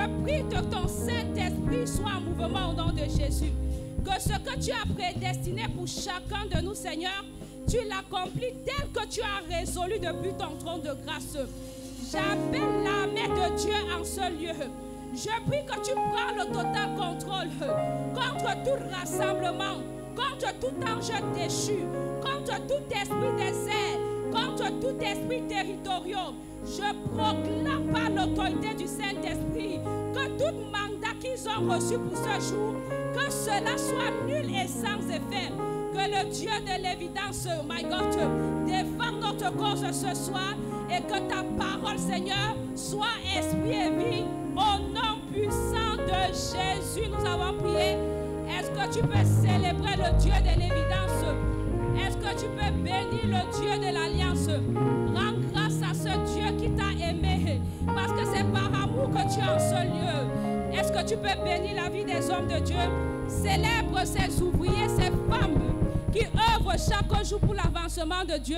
Je prie que ton Saint-Esprit soit en mouvement au nom de Jésus. Que ce que tu as prédestiné pour chacun de nous, Seigneur, tu l'accomplis tel que tu as résolu depuis ton trône de grâce. J'appelle l'armée de Dieu en ce lieu. Je prie que tu prends le total contrôle contre tout rassemblement, contre tout ange déchu, contre tout esprit désert, contre tout esprit territorial. Je proclame par l'autorité du Saint-Esprit que tout mandat qu'ils ont reçu pour ce jour, que cela soit nul et sans effet. Que le Dieu de l'évidence, my God, défende notre cause ce soir et que ta parole, Seigneur, soit esprit et vie. Au nom puissant de Jésus, nous avons prié. Est-ce que tu peux célébrer le Dieu de l'évidence? Est-ce que tu peux bénir le Dieu de l'alliance? Rends grâce à ce Dieu qui t'a aimé, parce que c'est par amour que tu es en ce lieu. Est-ce que tu peux bénir la vie des hommes de Dieu? Célèbre ces ouvriers, ces femmes qui œuvrent chaque jour pour l'avancement de Dieu.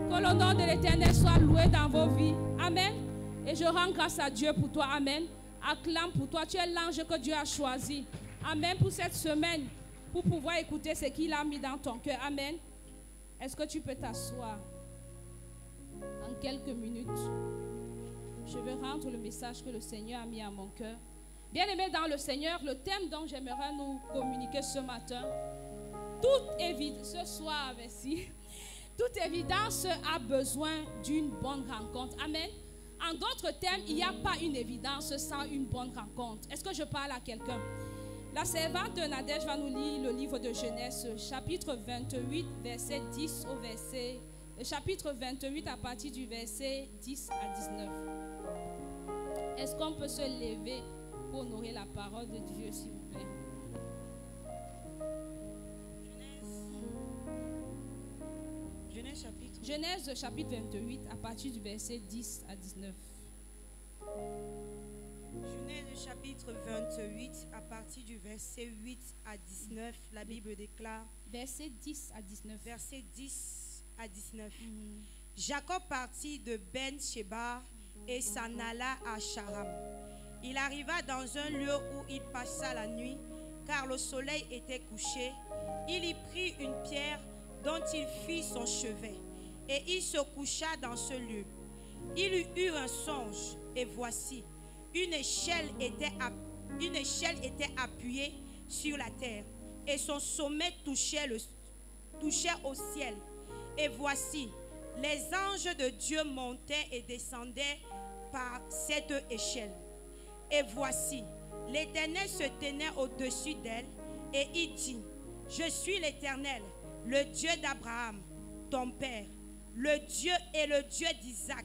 Que le nom de l'Éternel soit loué dans vos vies. Amen. Et je rends grâce à Dieu pour toi. Amen. Acclame pour toi. Tu es l'ange que Dieu a choisi. Amen. Pour cette semaine, pour pouvoir écouter ce qu'il a mis dans ton cœur. Amen. Est-ce que tu peux t'asseoir en quelques minutes? Je vais rendre le message que le Seigneur a mis à mon cœur. Bien-aimé dans le Seigneur, le thème dont j'aimerais nous communiquer ce matin, toute évidence, ce soir, merci, toute évidence a besoin d'une bonne rencontre. Amen. En d'autres termes, il n'y a pas une évidence sans une bonne rencontre. Est-ce que je parle à quelqu'un? La servante de Nadège va nous lire le livre de Genèse, chapitre 28, verset 10 au verset... chapitre 28 à partir du verset 10 à 19. Est-ce qu'on peut se lever pour honorer la parole de Dieu, s'il vous plaît? Genèse chapitre 28 à partir du verset 10 à 19. Genèse chapitre 28 à partir du verset 8 à 19, la Bible déclare. Verset 10 à 19. Verset 10 à 19. Jacob partit de Ben-Sheba et s'en alla à Charam. Il arriva dans un lieu où il passa la nuit, car le soleil était couché. Il y prit une pierre dont il fit son chevet, et il se coucha dans ce lieu. Il eut un songe, et voici, une échelle était appuyée sur la terre, et son sommet touchait au ciel. Et voici, les anges de Dieu montaient et descendaient par cette échelle. Et voici, l'Éternel se tenait au-dessus d'elle, et il dit, je suis l'Éternel, le Dieu d'Abraham, ton père, le Dieu et le Dieu d'Isaac.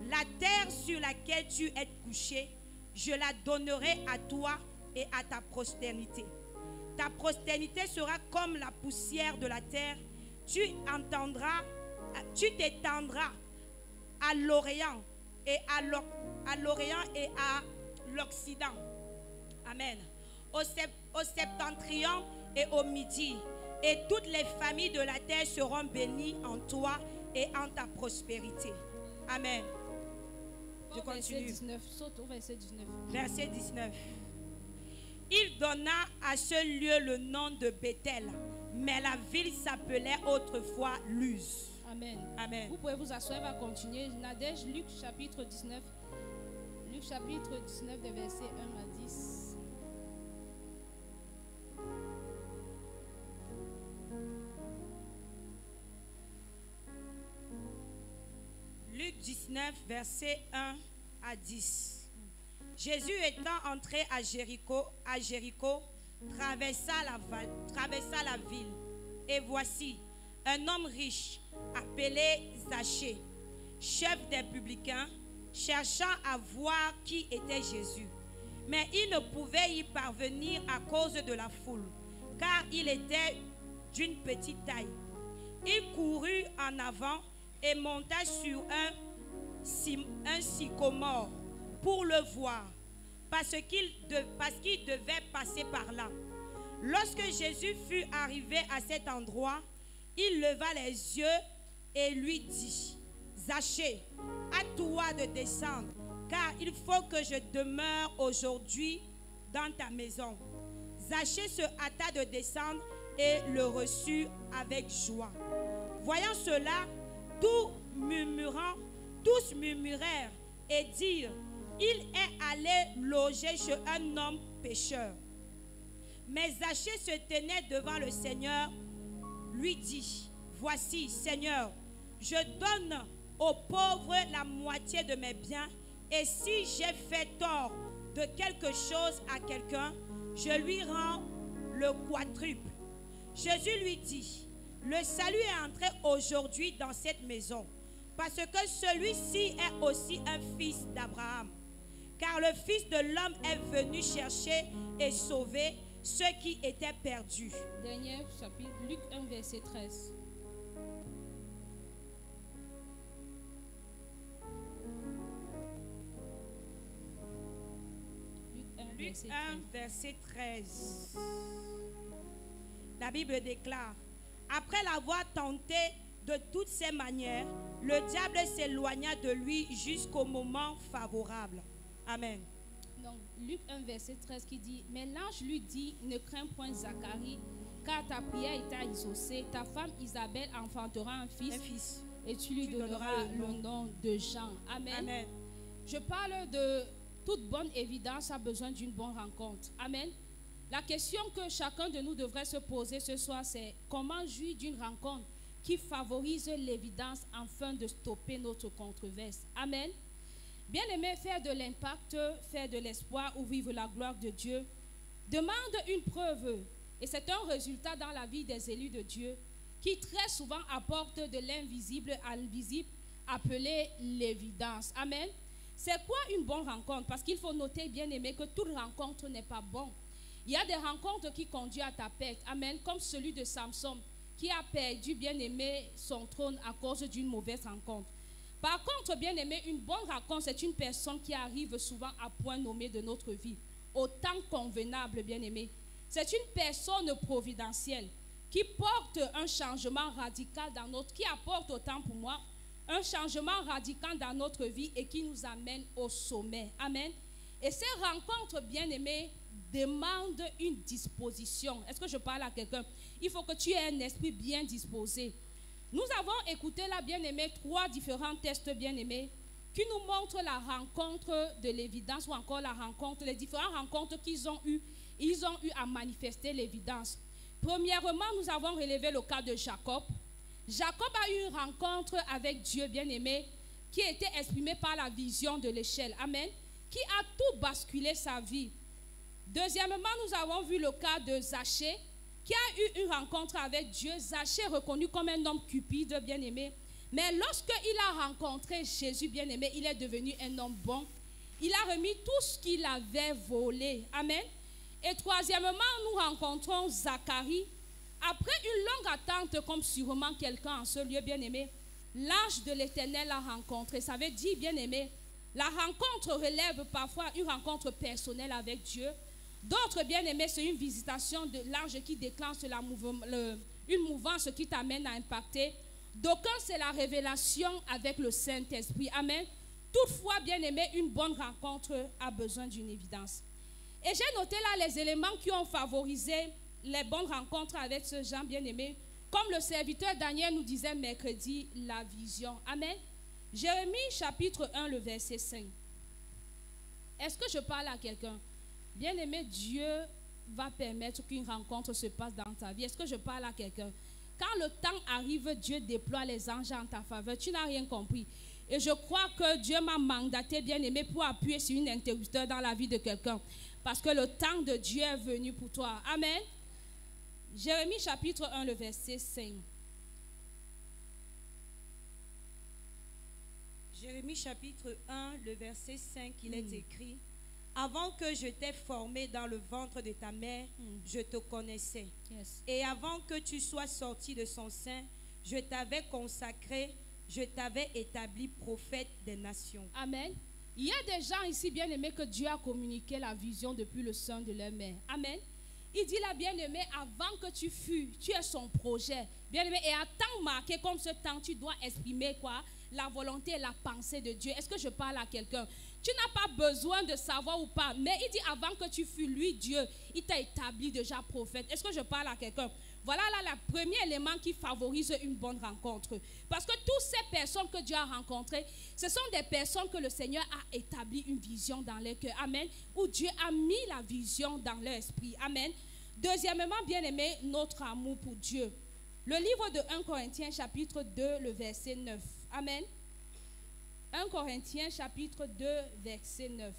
La terre sur laquelle tu es couché, je la donnerai à toi et à ta postérité. Ta postérité sera comme la poussière de la terre. Tu t'étendras à l'Orient et à l'Occident. Amen. Au septentrion et au midi. Et toutes les familles de la terre seront bénies en toi et en ta prospérité. Amen. Je continue. Verset 19. Saute au verset 19. Verset 19. Il donna à ce lieu le nom de Bethel, mais la ville s'appelait autrefois Luz. Amen. Amen. Vous pouvez vous asseoir, on va continuer. Nadège, Luc chapitre 19. Luc chapitre 19, des versets 1 à 10. Luc 19, versets 1 à 10. Jésus étant entré à Jéricho, traversa la ville. Et voici, un homme riche, appelé Zachée, chef des publicains, cherchant à voir qui était Jésus. Mais il ne pouvait y parvenir à cause de la foule, car il était d'une petite taille. Il courut en avant et monta sur un sycomore pour le voir, parce qu'il devait passer par là. Lorsque Jésus fut arrivé à cet endroit, il leva les yeux et lui dit, Zachée, à toi de descendre, car il faut que je demeure aujourd'hui dans ta maison. Zachée se hâta de descendre et le reçut avec joie. Voyant cela, tous murmurèrent et dirent, il est allé loger chez un homme pécheur. Mais Zachée se tenait devant le Seigneur, lui dit, voici, Seigneur, je donne aux pauvres la moitié de mes biens, et si j'ai fait tort de quelque chose à quelqu'un, je lui rends le quadruple. Jésus lui dit, le salut est entré aujourd'hui dans cette maison, parce que celui-ci est aussi un fils d'Abraham. Car le Fils de l'homme est venu chercher et sauver ceux qui étaient perdus. Dernier chapitre, Luc 1, verset 13. Luc 1, verset 13. La Bible déclare, après l'avoir tenté de toutes ses manières, le diable s'éloigna de lui jusqu'au moment favorable. Amen. Donc, Luc 1, verset 13 qui dit, mais l'ange lui dit, ne crains point Zacharie, car ta prière est exaucée. Ta femme Isabelle enfantera un fils et tu lui donneras le nom de Jean. Amen. Amen. Je parle de toute bonne évidence a besoin d'une bonne rencontre. Amen. La question que chacun de nous devrait se poser ce soir, c'est comment jouir d'une rencontre qui favorise l'évidence afin de stopper notre controverse. Amen. Bien-aimé, faire de l'impact, faire de l'espoir ou vivre la gloire de Dieu demande une preuve. Et c'est un résultat dans la vie des élus de Dieu qui très souvent apportent de l'invisible à l'invisible, appelé l'évidence. Amen. C'est quoi une bonne rencontre? Parce qu'il faut noter, bien-aimé, que toute rencontre n'est pas bonne. Il y a des rencontres qui conduisent à ta perte. Amen. Comme celui de Samson qui a perdu, bien-aimé, son trône à cause d'une mauvaise rencontre. Par contre, bien-aimé, une bonne rencontre, c'est une personne qui arrive souvent à point nommé de notre vie, au temps convenable, bien-aimé. C'est une personne providentielle qui porte un changement radical dans notre, qui apporte autant pour moi, un changement radical dans notre vie et qui nous amène au sommet. Amen. Et ces rencontres, bien-aimées, demandent une disposition. Est-ce que je parle à quelqu'un? Il faut que tu aies un esprit bien disposé. Nous avons écouté là, bien-aimé, 3 différents tests, bien-aimés, qui nous montrent la rencontre de l'évidence ou encore la rencontre, les différentes rencontres qu'ils ont eues. Ils ont eu à manifester l'évidence. Premièrement, nous avons relevé le cas de Jacob. Jacob a eu une rencontre avec Dieu, bien-aimé, qui était exprimée par la vision de l'échelle. Amen. Qui a tout basculé sa vie. Deuxièmement, nous avons vu le cas de Zachée, qui a eu une rencontre avec Dieu. Zachée reconnu comme un homme cupide, bien-aimé. Mais lorsqu'il a rencontré Jésus, bien-aimé, il est devenu un homme bon. Il a remis tout ce qu'il avait volé. Amen. Et troisièmement, nous rencontrons Zacharie. Après une longue attente, comme sûrement quelqu'un en ce lieu, bien-aimé, l'ange de l'Éternel l'a rencontré. Ça veut dire, bien-aimé, la rencontre relève parfois une rencontre personnelle avec Dieu. D'autres, bien-aimés, c'est une visitation de l'ange qui déclenche une mouvance qui t'amène à impacter. D'aucuns, c'est la révélation avec le Saint-Esprit. Amen. Toutefois, bien-aimé, une bonne rencontre a besoin d'une évidence. Et j'ai noté là les éléments qui ont favorisé les bonnes rencontres avec ce Jean bien-aimé. Comme le serviteur Daniel nous disait mercredi, la vision. Amen. Jérémie chapitre 1, le verset 5. Est-ce que je parle à quelqu'un? Bien-aimé, Dieu va permettre qu'une rencontre se passe dans ta vie. Est-ce que je parle à quelqu'un? Quand le temps arrive, Dieu déploie les anges en ta faveur. Tu n'as rien compris. Et je crois que Dieu m'a mandaté, bien-aimé, pour appuyer sur une interrupteur dans la vie de quelqu'un. Parce que le temps de Dieu est venu pour toi. Amen. Jérémie chapitre 1, le verset 5. Jérémie chapitre 1, le verset 5, il est écrit: avant que je t'ai formé dans le ventre de ta mère, je te connaissais. Yes. Et avant que tu sois sorti de son sein, je t'avais consacré, je t'avais établi prophète des nations. Amen. Il y a des gens ici, bien-aimés, que Dieu a communiqué la vision depuis le sein de leur mère. Amen. Il dit là, bien-aimé, avant que tu fus, tu es son projet. Bien-aimé, et à temps marqué comme ce temps, tu dois exprimer quoi? La volonté et la pensée de Dieu. Est-ce que je parle à quelqu'un? Tu n'as pas besoin de savoir ou pas. Mais il dit avant que tu fus lui, Dieu, il t'a établi déjà prophète. Est-ce que je parle à quelqu'un? Voilà là le premier élément qui favorise une bonne rencontre. Parce que toutes ces personnes que Dieu a rencontrées, ce sont des personnes que le Seigneur a établi une vision dans leur cœur. Amen. Où Dieu a mis la vision dans leur esprit. Amen. Deuxièmement, bien aimé, notre amour pour Dieu. Le livre de 1 Corinthiens chapitre 2, le verset 9. Amen. 1 Corinthiens chapitre 2, verset 9.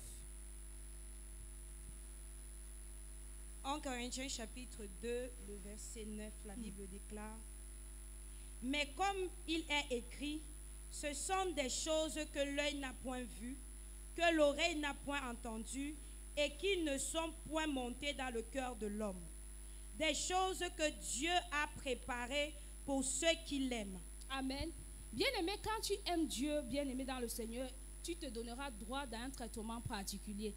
1 Corinthiens chapitre 2, le verset 9, la Bible déclare: mais comme il est écrit, ce sont des choses que l'œil n'a point vues, que l'oreille n'a point entendues, et qui ne sont point montées dans le cœur de l'homme. Des choses que Dieu a préparées pour ceux qui l'aiment. Amen. Bien-aimé, quand tu aimes Dieu, bien-aimé dans le Seigneur, tu te donneras droit d'un traitement particulier.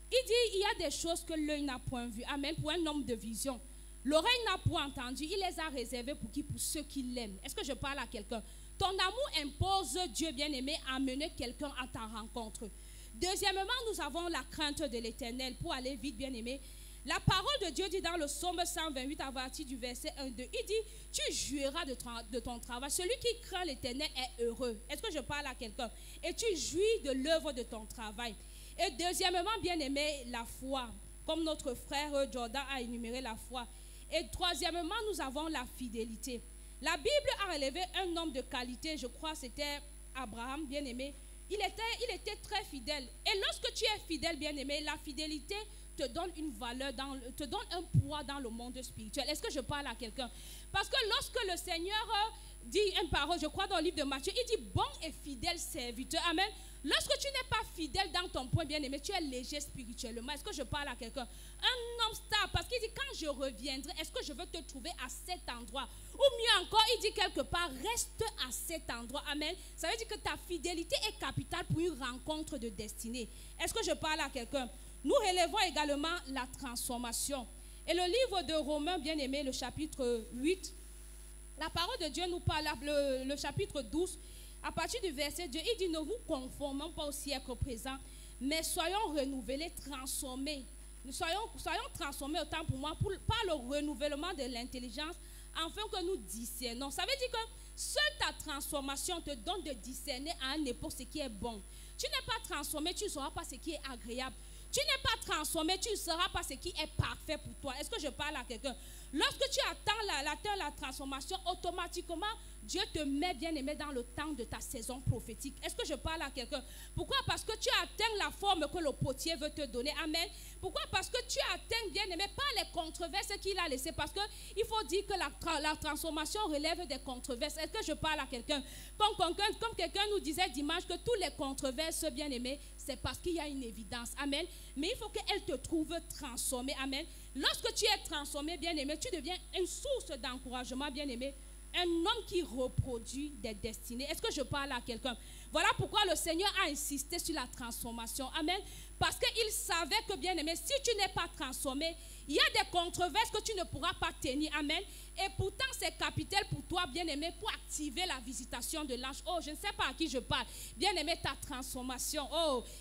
Il dit, il y a des choses que l'œil n'a point vues. Amen. Pour un homme de vision. L'oreille n'a point entendu. Il les a réservées pour qui? Pour ceux qui l'aiment. Est-ce que je parle à quelqu'un? Ton amour impose, Dieu bien-aimé, à amener quelqu'un à ta rencontre. Deuxièmement, nous avons la crainte de l'Éternel. Pour aller vite, bien-aimé, la parole de Dieu dit dans le psaume 128 à partir du verset 1-2, il dit, tu jouiras de ton travail. Celui qui craint l'Éternel est heureux. Est-ce que je parle à quelqu'un? Et tu jouis de l'œuvre de ton travail. Et deuxièmement, bien aimé, la foi. Comme notre frère Jordan a énuméré la foi. Et troisièmement, nous avons la fidélité. La Bible a relevé un homme de qualité, je crois c'était Abraham, bien aimé. Il était très fidèle. Et lorsque tu es fidèle, bien aimé, la fidélité te donne une valeur, te donne un poids dans le monde spirituel. Est-ce que je parle à quelqu'un? Parce que lorsque le Seigneur dit une parole, je crois dans le livre de Matthieu, il dit bon et fidèle serviteur. Amen. Lorsque tu n'es pas fidèle dans ton point bien-aimé, tu es léger spirituellement. Est-ce que je parle à quelqu'un? Un homme stable, parce qu'il dit quand je reviendrai, est-ce que je veux te trouver à cet endroit? Ou mieux encore, il dit quelque part, reste à cet endroit. Amen. Ça veut dire que ta fidélité est capitale pour une rencontre de destinée. Est-ce que je parle à quelqu'un? Nous relevons également la transformation. Et le livre de Romains, bien-aimé, le chapitre 8, la parole de Dieu nous parle, le chapitre 12, à partir du verset 2, il dit, ne vous conformons pas au siècle présent, mais soyons renouvelés, transformés. Soyons transformés autant pour moi, par le renouvellement de l'intelligence, afin que nous discernons. Ça veut dire que seule ta transformation te donne de discerner à une époque ce qui est bon. Tu n'es pas transformé, tu ne sauras pas ce qui est agréable. Tu n'es pas transformé, tu ne sauras pas ce qui est parfait pour toi. Est-ce que je parle à quelqu'un? Lorsque tu atteins la transformation, automatiquement, Dieu te met bien aimé dans le temps de ta saison prophétique. Est-ce que je parle à quelqu'un? Pourquoi? Parce que tu atteins la forme que le potier veut te donner. Amen. Pourquoi? Parce que tu atteins bien aimé pas les controverses qu'il a laissées. Parce qu'il faut dire que la transformation relève des controverses. Est-ce que je parle à quelqu'un? Comme quelqu'un nous disait dimanche que tous les controverses bien aimés, c'est parce qu'il y a une évidence. Amen. Mais il faut qu'elle te trouve transformée. Amen. Lorsque tu es transformé, bien-aimé, tu deviens une source d'encouragement, bien-aimé. Un homme qui reproduit des destinées. Est-ce que je parle à quelqu'un? Voilà pourquoi le Seigneur a insisté sur la transformation. Amen. Parce qu'il savait que, bien-aimé, si tu n'es pas transformé, il y a des controverses que tu ne pourras pas tenir. Amen. Et pourtant, c'est capital pour toi, bien-aimé, pour activer la visitation de l'ange. Oh, je ne sais pas à qui je parle. Bien-aimé, ta transformation,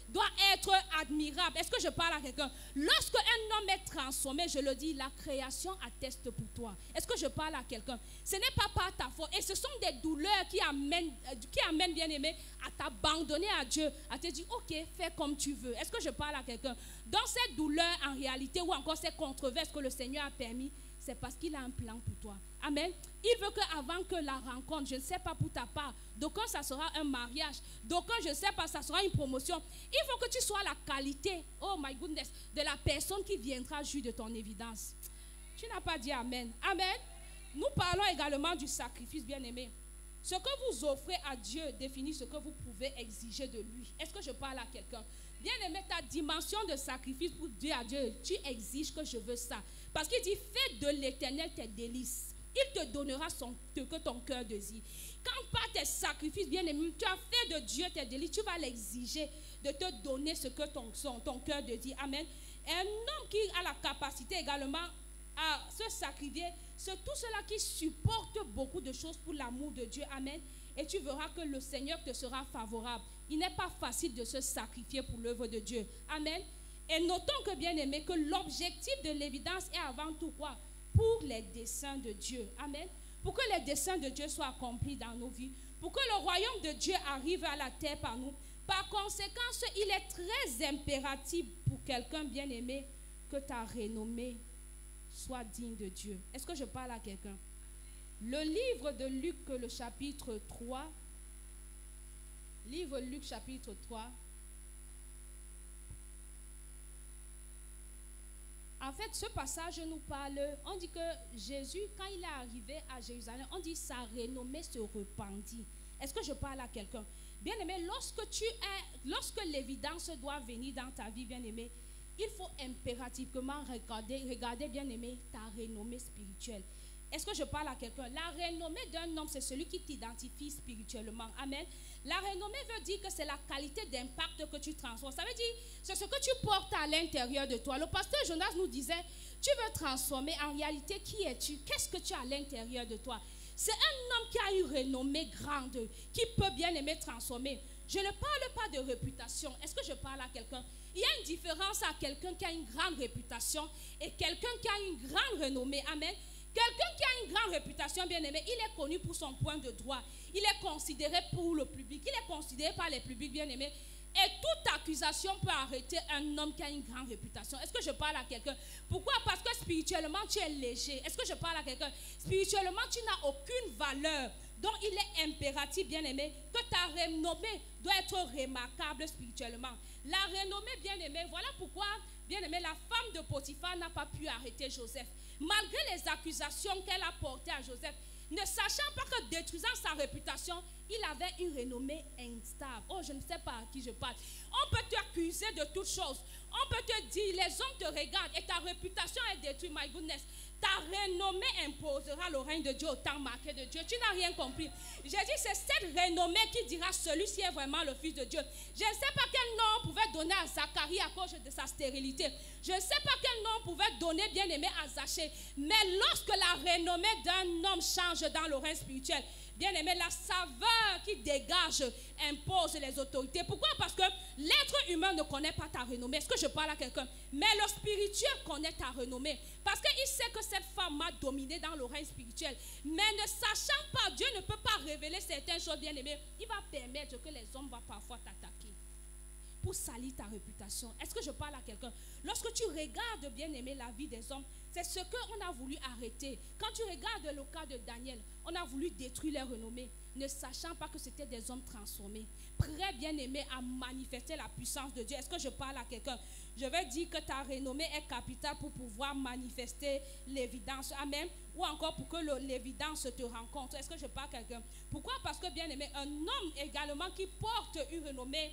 doit être admirable. Est-ce que je parle à quelqu'un? Lorsque un homme est transformé, je le dis, la création atteste pour toi. Est-ce que je parle à quelqu'un? Ce n'est pas par ta faute. Et ce sont des douleurs qui amènent bien-aimé, à t'abandonner à Dieu, à te dire, ok, fais comme tu veux. Est-ce que je parle à quelqu'un? Dans cette douleur, en réalité, ou encore ces controverses que le Seigneur a permis, c'est parce qu'il a un plan pour toi. Amen. Il veut qu'avant que la rencontre, je ne sais pas pour ta part, d'aucuns ça sera un mariage, d'aucuns je ne sais pas, ça sera une promotion. Il faut que tu sois la qualité, oh my goodness, de la personne qui viendra jouir de ton évidence. Tu n'as pas dit Amen. Amen. Nous parlons également du sacrifice, bien-aimé. Ce que vous offrez à Dieu définit ce que vous pouvez exiger de lui. Est-ce que je parle à quelqu'un? Bien-aimé, ta dimension de sacrifice pour dire à Dieu, tu exiges que je veux ça. Parce qu'il dit, fais de l'Éternel tes délices. Il te donnera ce que ton cœur désire. Quand par tes sacrifices, bien-aimé, tu as fait de Dieu tes délices, tu vas l'exiger de te donner ce que ton cœur désire. Amen. Et un homme qui a la capacité également à se sacrifier, c'est tout cela qui supporte beaucoup de choses pour l'amour de Dieu. Amen. Et tu verras que le Seigneur te sera favorable. il n'est pas facile de se sacrifier pour l'œuvre de Dieu. Amen. Et notons que, bien aimé, que l'objectif de l'évidence est avant tout quoi? Pour les desseins de Dieu. Amen. Pour que les desseins de Dieu soient accomplis dans nos vies. Pour que le royaume de Dieu arrive à la terre par nous. Par conséquent, il est très impératif pour quelqu'un bien aimé que ta renommée soit digne de Dieu. Est-ce que je parle à quelqu'un? Le livre de Luc, le chapitre 3. Livre Luc, chapitre 3. En fait, ce passage nous parle, on dit que Jésus, quand il est arrivé à Jérusalem, on dit sa renommée se répandit. Est-ce que je parle à quelqu'un? Bien aimé, lorsque l'évidence doit venir dans ta vie, bien aimé, il faut impérativement regarder, bien aimé, ta renommée spirituelle. Est-ce que je parle à quelqu'un? La renommée d'un homme, c'est celui qui t'identifie spirituellement. Amen. La renommée veut dire que c'est la qualité d'impact que tu transformes. Ça veut dire, c'est ce que tu portes à l'intérieur de toi. Le pasteur Jonas nous disait, tu veux transformer. En réalité, qui es-tu? Qu'est-ce que tu as à l'intérieur de toi? C'est un homme qui a une renommée grande, qui peut bien aimer transformer. Je ne parle pas de réputation. Est-ce que je parle à quelqu'un? Il y a une différence à quelqu'un qui a une grande réputation et quelqu'un qui a une grande renommée. Amen. Quelqu'un qui a une grande réputation, bien aimé, il est connu pour son point de droit. Il est considéré pour le public. Il est considéré par les publics, bien aimés. Et toute accusation peut arrêter un homme qui a une grande réputation. Est-ce que je parle à quelqu'un? Pourquoi? Parce que spirituellement, tu es léger. Est-ce que je parle à quelqu'un? Spirituellement, tu n'as aucune valeur. Donc, il est impératif, bien aimé, que ta renommée doit être remarquable spirituellement. La renommée, bien aimé, voilà pourquoi, bien aimé, la femme de Potiphar n'a pas pu arrêter Joseph. Malgré les accusations qu'elle a portées à Joseph, ne sachant pas que détruisant sa réputation, il avait une renommée instable. Oh, je ne sais pas à qui je parle. On peut t'accuser de toutes choses. On peut te dire, les hommes te regardent et ta réputation est détruite. My goodness. Ta renommée imposera le règne de Dieu au temps marqué de Dieu. Tu n'as rien compris. J'ai dit, c'est cette renommée qui dira celui-ci est vraiment le Fils de Dieu. Je ne sais pas quel nom on pouvait donner à Zacharie à cause de sa stérilité. Je ne sais pas quel nom on pouvait donner bien aimé à Zachée. Mais lorsque la renommée d'un homme change dans le règne spirituel, bien aimé, la saveur qui dégage impose les autorités. Pourquoi? Parce que l'être humain ne connaît pas ta renommée. Est-ce que je parle à quelqu'un? Mais le spirituel connaît ta renommée. Parce qu'il sait que cette femme m'a dominé dans le règne spirituel. Mais ne sachant pas, Dieu ne peut pas révéler certaines choses, bien aimé. Il va permettre que les hommes vont parfois t'attaquer pour salir ta réputation. Est-ce que je parle à quelqu'un? Lorsque tu regardes, bien aimé, la vie des hommes, c'est ce qu'on a voulu arrêter. Quand tu regardes le cas de Daniel, on a voulu détruire leur renommée, ne sachant pas que c'était des hommes transformés, prêts, bien aimés, à manifester la puissance de Dieu. Est-ce que je parle à quelqu'un? Je vais dire que ta renommée est capitale pour pouvoir manifester l'évidence. Amen. Ou encore pour que l'évidence te rencontre. Est-ce que je parle à quelqu'un? Pourquoi? Parce que, bien aimé, un homme également qui porte une renommée,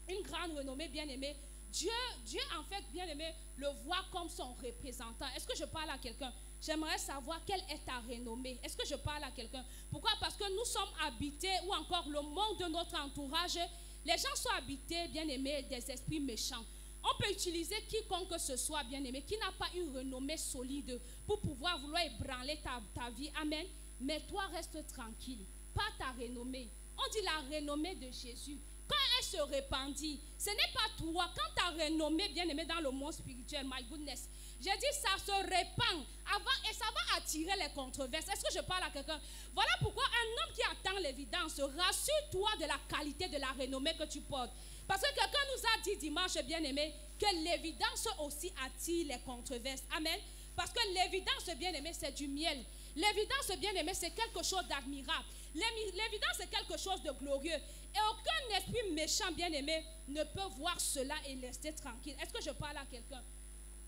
une grande renommée, bien aimé, Dieu en fait, bien aimé, le voit comme son représentant. Est-ce que je parle à quelqu'un? J'aimerais savoir quelle est ta renommée. Est-ce que je parle à quelqu'un? Pourquoi? Parce que nous sommes habités, ou encore le monde de notre entourage, les gens sont habités, bien aimé, des esprits méchants. On peut utiliser quiconque que ce soit, bien aimé, qui n'a pas une renommée solide pour pouvoir vouloir ébranler ta vie. Amen. Mais toi, reste tranquille. Pas ta renommée. On dit la renommée de Jésus. Quand elle se répandit, ce n'est pas toi. Quand ta renommée, bien aimée dans le monde spirituel, my goodness, j'ai dit ça se répand avant et ça va attirer les controverses. Est-ce que je parle à quelqu'un? Voilà pourquoi un homme qui attend l'évidence, rassure-toi de la qualité de la renommée que tu portes. Parce que quelqu'un nous a dit dimanche, bien aimé, que l'évidence aussi attire les controverses. Amen. Parce que l'évidence, bien aimé, c'est du miel. L'évidence, bien aimé, c'est quelque chose d'admirable. L'évidence, c'est quelque chose de glorieux. Et aucun esprit méchant, bien aimé, ne peut voir cela et rester tranquille. Est-ce que je parle à quelqu'un?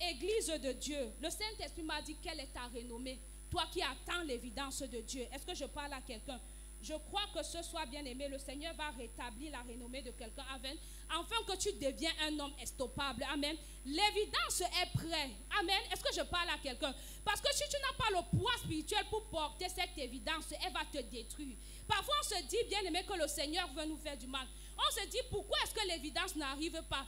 Église de Dieu, le Saint-Esprit m'a dit quelle est ta renommée. Toi qui attends l'évidence de Dieu. Est-ce que je parle à quelqu'un? Je crois que ce soir, bien aimé, le Seigneur va rétablir la renommée de quelqu'un afin que tu deviens un homme estoppable. Amen. L'évidence est prête. Amen. Est-ce que je parle à quelqu'un? Parce que si tu n'as pas le poids spirituel pour porter cette évidence, elle va te détruire. Parfois, on se dit, bien aimé, que le Seigneur veut nous faire du mal. On se dit, pourquoi est-ce que l'évidence n'arrive pas?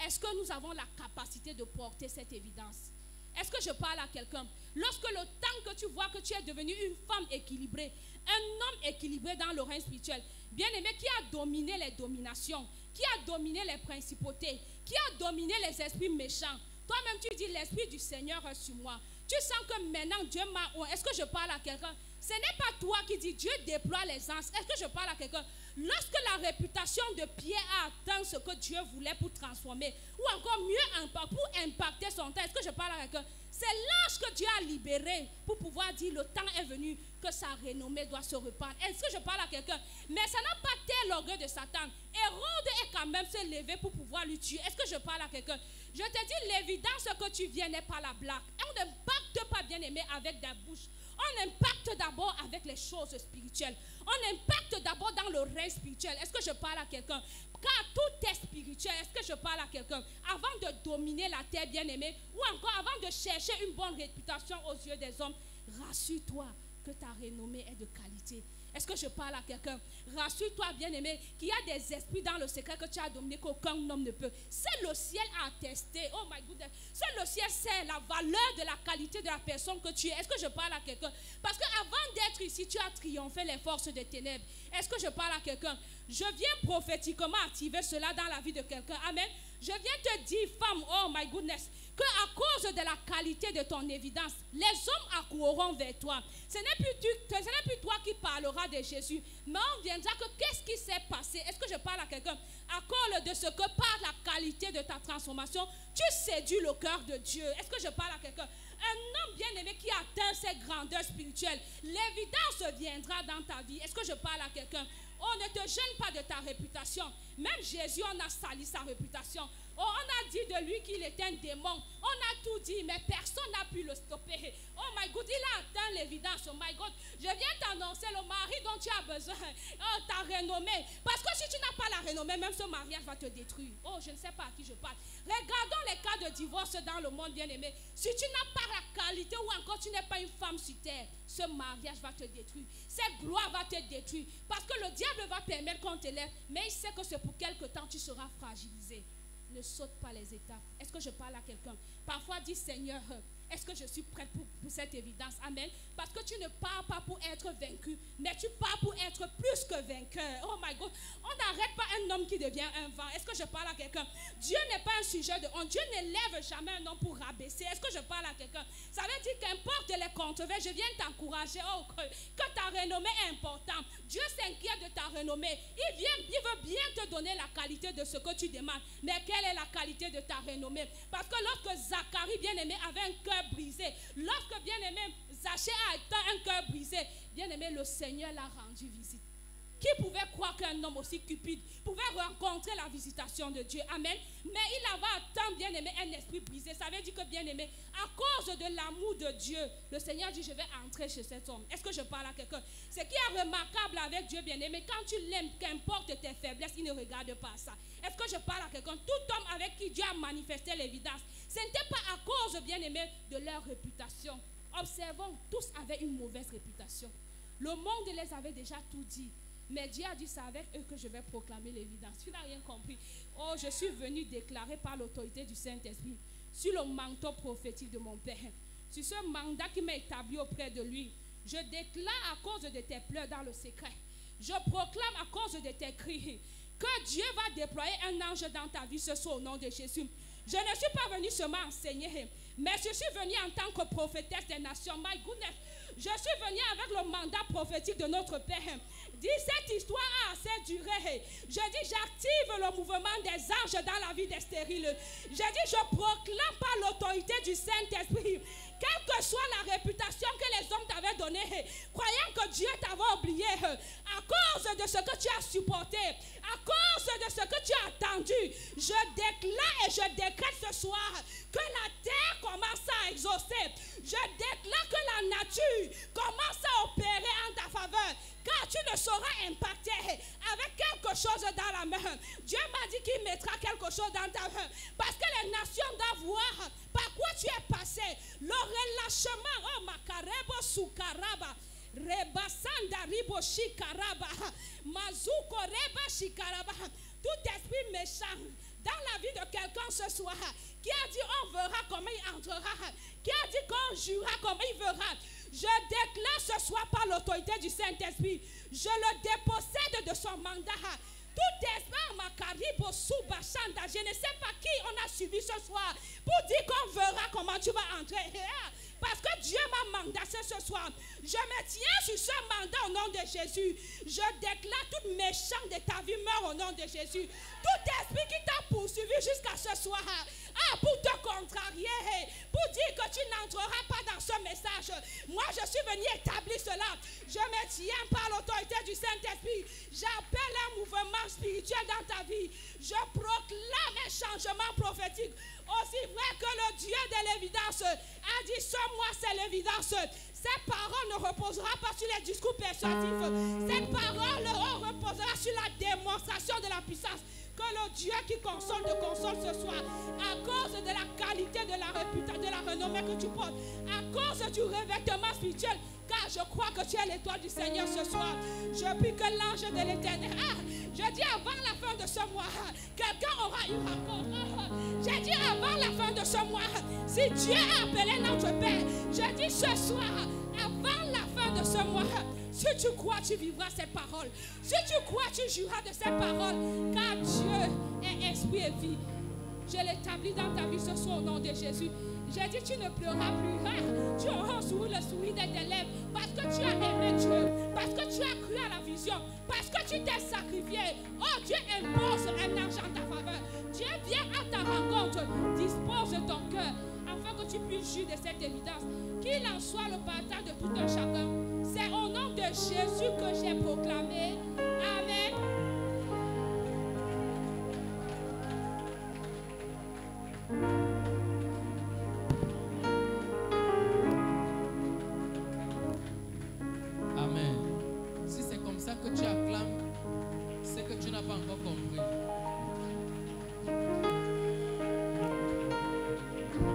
Est-ce que nous avons la capacité de porter cette évidence? Est-ce que je parle à quelqu'un? Lorsque le temps que tu vois que tu es devenue une femme équilibrée, un homme équilibré dans le règne spirituel. Bien-aimé, qui a dominé les dominations, qui a dominé les principautés, qui a dominé les esprits méchants. Toi-même, tu dis, l'Esprit du Seigneur est sur moi. Tu sens que maintenant, Dieu m'a... Est-ce que je parle à quelqu'un? Ce n'est pas toi qui dis, Dieu déploie les anges. Est-ce que je parle à quelqu'un? Lorsque la réputation de Pierre a atteint ce que Dieu voulait pour transformer, ou encore mieux, pour impacter son temps, est-ce que je parle à quelqu'un? C'est l'ange que Dieu a libéré pour pouvoir dire, le temps est venu que sa renommée doit se répandre. Est-ce que je parle à quelqu'un? Mais ça n'a pas été l'orgueil de Satan. Hérode est quand même se lever pour pouvoir lui tuer. Est-ce que je parle à quelqu'un? Je te dis, l'évidence que tu viens n'est pas la blague. On n'impacte pas, bien aimé, avec ta bouche. On impacte d'abord avec les choses spirituelles. On impacte d'abord dans le règne spirituel. Est-ce que je parle à quelqu'un? Car tout est spirituel. Est-ce que je parle à quelqu'un? Avant de dominer la terre, bien aimé, ou encore avant de chercher une bonne réputation aux yeux des hommes, rassure-toi que ta renommée est de qualité. Est-ce que je parle à quelqu'un? Rassure-toi, bien-aimé, qu'il y a des esprits dans le secret que tu as dominé qu'aucun homme ne peut. C'est le ciel à attester. Oh my goodness. C'est le ciel, c'est la valeur de la qualité de la personne que tu es. Est-ce que je parle à quelqu'un? Parce qu'avant d'être ici, tu as triomphé les forces des ténèbres. Est-ce que je parle à quelqu'un? Je viens prophétiquement activer cela dans la vie de quelqu'un. Amen. Je viens te dire, femme, oh my goodness, qu'à cause de la qualité de ton évidence, les hommes accourront vers toi. Ce n'est plus toi qui parleras de Jésus, mais on viendra que qu'est-ce qui s'est passé? Est-ce que je parle à quelqu'un? À cause de ce que par la qualité de ta transformation, tu séduis le cœur de Dieu. Est-ce que je parle à quelqu'un? Un homme bien-aimé qui atteint ses grandeurs spirituelles, l'évidence viendra dans ta vie. Est-ce que je parle à quelqu'un? On ne te gêne pas de ta réputation. Même Jésus, on a sali sa réputation. Oh, on a dit de lui qu'il était un démon. On a tout dit, mais personne n'a pu le stopper. Oh my God, il a atteint l'évidence. Oh my God, je viens t'annoncer le mari dont tu as besoin. Oh, ta renommée. Parce que si tu n'as pas la renommée, même ce mariage va te détruire. Oh, je ne sais pas à qui je parle. Regardons les cas de divorce dans le monde, bien-aimé. Si tu n'as pas la qualité ou encore tu n'es pas une femme sur terre, ce mariage va te détruire. Cette gloire va te détruire. Parce que le diable va permettre qu'on t'élève, mais il sait que c'est pour quelque temps tu seras fragilisé. Ne saute pas les étapes. Est-ce que je parle à quelqu'un? Parfois, dis Seigneur, est-ce que je suis prête pour cette évidence? Amen. Parce que tu ne pars pas pour être vaincu, mais tu pars pour être plus que vainqueur. Oh my God. On n'arrête pas un homme qui devient un vent. Est-ce que je parle à quelqu'un? Dieu n'est pas un sujet de honte. Dieu n'élève jamais un homme pour rabaisser. Est-ce que je parle à quelqu'un? Ça veut dire qu'importe les controverses, je viens t'encourager. Oh, que ta renommée est importante. Dieu s'inquiète de ta renommée. Il veut bien te donner la qualité de ce que tu demandes. Mais quelle est la qualité de ta renommée? Parce que lorsque Zacharie, bien-aimé, avait un cœur brisé, lorsque bien-aimé Zachée a atteint un cœur brisé, bien-aimé, le Seigneur l'a rendu visite. Qui pouvait croire qu'un homme aussi cupide pouvait rencontrer la visitation de Dieu? Amen. Mais il avait atteint, bien-aimé, un esprit brisé. Ça veut dire que, bien-aimé, à cause de l'amour de Dieu, le Seigneur dit, je vais entrer chez cet homme. Est-ce que je parle à quelqu'un? Ce qui est remarquable avec Dieu, bien-aimé, quand tu l'aimes, qu'importe tes faiblesses, il ne regarde pas ça. Est-ce que je parle à quelqu'un? Tout homme avec qui Dieu a manifesté l'évidence, ce n'était pas à cause, bien-aimé, de leur réputation. Observons, tous avaient une mauvaise réputation. Le monde les avait déjà tout dit. Mais Dieu a dit, c'est avec eux que je vais proclamer l'évidence. Tu n'as rien compris. Oh, je suis venu déclarer par l'autorité du Saint-Esprit, sur le manteau prophétique de mon Père, sur ce mandat qui m'a établi auprès de lui. Je déclare à cause de tes pleurs dans le secret. Je proclame à cause de tes cris que Dieu va déployer un ange dans ta vie ce soir au nom de Jésus. Je ne suis pas venu seulement enseigner, mais je suis venu en tant que prophétesse des nations. My goodness. Je suis venu avec le mandat prophétique de notre Père. Dis, cette histoire a assez duré. Je dis, j'active le mouvement des anges dans la vie des stériles. Je dis, je proclame par l'autorité du Saint-Esprit, quelle que soit la réputation que les hommes t'avaient donnée, croyant que Dieu t'avait oublié, à cause de ce que tu as supporté, à cause de ce que tu as attendu, je déclare et je décrète ce soir que la terre commence à exaucer. Je déclare que la nature commence à opérer en ta faveur, car tu ne seras impacté avec quelque chose dans la main. Dieu m'a dit qu'il mettra quelque chose dans ta main, parce que les nations doivent voir par quoi tu es passé. Le relâchement, oh makarebo sukaraba, rebasanda ribo shikaraba, mazuko reba shikaraba, tout esprit méchant dans la vie de quelqu'un ce soir, qui a dit on verra comment il entrera, qui a dit qu'on jurera comment il verra, je ce soir par l'autorité du Saint-Esprit, je le dépossède de son mandat. Tout esprit Makaribo Subashanda, je ne sais pas qui on a suivi ce soir pour dire qu'on verra comment tu vas entrer. Parce que Dieu m'a mandaté ce soir. Je me tiens sur ce mandat au nom de Jésus. Je déclare tout méchant de ta vie meurt au nom de Jésus. Tout esprit qui t'a poursuivi jusqu'à ce soir, pour te contrarier, pour dire que tu n'entreras pas dans ce message. Moi, je suis venu établir cela. Je me tiens par l'autorité du Saint-Esprit. J'appelle un mouvement spirituel dans ta vie. Je proclame un changement prophétique. Aussi vrai que le Dieu de l'évidence a dit ce mois c'est l'évidence. Cette parole ne reposera pas sur les discours persuasifs. Cette parole reposera sur la démonstration de la puissance. Que le Dieu qui console te console ce soir. À cause de la qualité de la réputation, de la renommée que tu portes. À cause du revêtement spirituel. Car je crois que tu es l'étoile du Seigneur ce soir. Je prie que l'ange de l'Éternel. Je dis avant la fin de ce mois, quelqu'un aura eu rapport. J'ai dit avant la fin de ce mois, si Dieu a appelé notre Père, je dis ce soir, avant la fin de ce mois, si tu crois, tu vivras cette parole. Si tu crois, tu jureras de cette parole. Car Dieu est esprit et vie. Je l'établis dans ta vie ce soir au nom de Jésus. J'ai dit, tu ne pleureras plus. Tu auras le sourire de tes lèvres. Parce que tu as aimé Dieu. Parce que tu as cru à la vision. Parce que tu t'es sacrifié. Oh, Dieu impose un ange en ta faveur. Dieu vient à ta rencontre. Dispose ton cœur. Afin que tu puisses juger de cette évidence. Qu'il en soit le partage de tout un chacun. C'est au nom de Jésus que j'ai proclamé. Amen. Amen. Si c'est comme ça que tu acclames, c'est que tu n'as pas encore compris.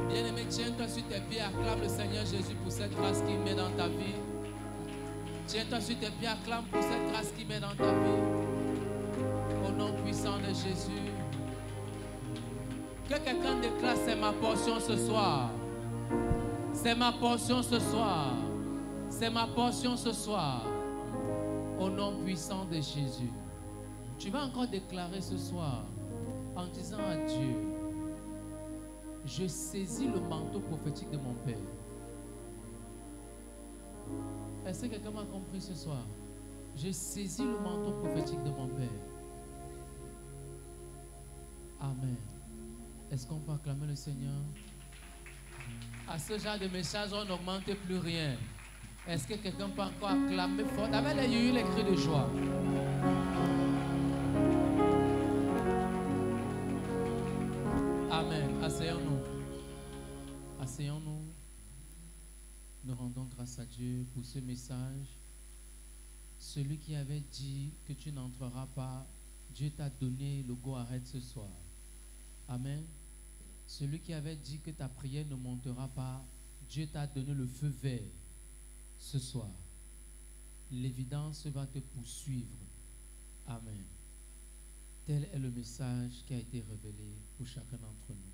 Bien-aimé, tiens-toi sur tes pieds, acclame le Seigneur Jésus pour cette grâce qu'il met dans ta vie. Tiens-toi sur tes pieds, acclame pour cette grâce qu'il met dans ta vie. Au nom puissant de Jésus. Que quelqu'un déclare, c'est ma portion ce soir. C'est ma portion ce soir. C'est ma portion ce soir. Au nom puissant de Jésus. Tu vas encore déclarer ce soir en disant à Dieu, je saisis le manteau prophétique de mon Père. Est-ce que quelqu'un m'a compris ce soir? Je saisis le manteau prophétique de mon Père. Amen. Est-ce qu'on peut acclamer le Seigneur? À ce genre de message, on n'augmente plus rien. Est-ce que quelqu'un peut encore acclamer fort? Avec les yeux, les cris de joie. Amen. Asseyons-nous. Asseyons-nous. Nous rendons grâce à Dieu pour ce message. Celui qui avait dit que tu n'entreras pas, Dieu t'a donné le go arrête ce soir. Amen. Celui qui avait dit que ta prière ne montera pas, Dieu t'a donné le feu vert ce soir. L'évidence va te poursuivre. Amen. Tel est le message qui a été révélé pour chacun d'entre nous.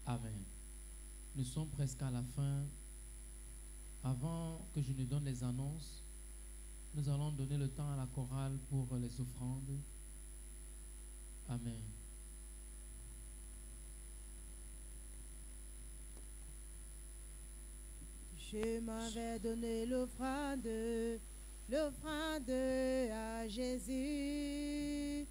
Amen. Nous sommes presque à la fin. Avant que je ne donne les annonces, nous allons donner le temps à la chorale pour les offrandes. Amen. Je m'avais donné l'offrande à Jésus.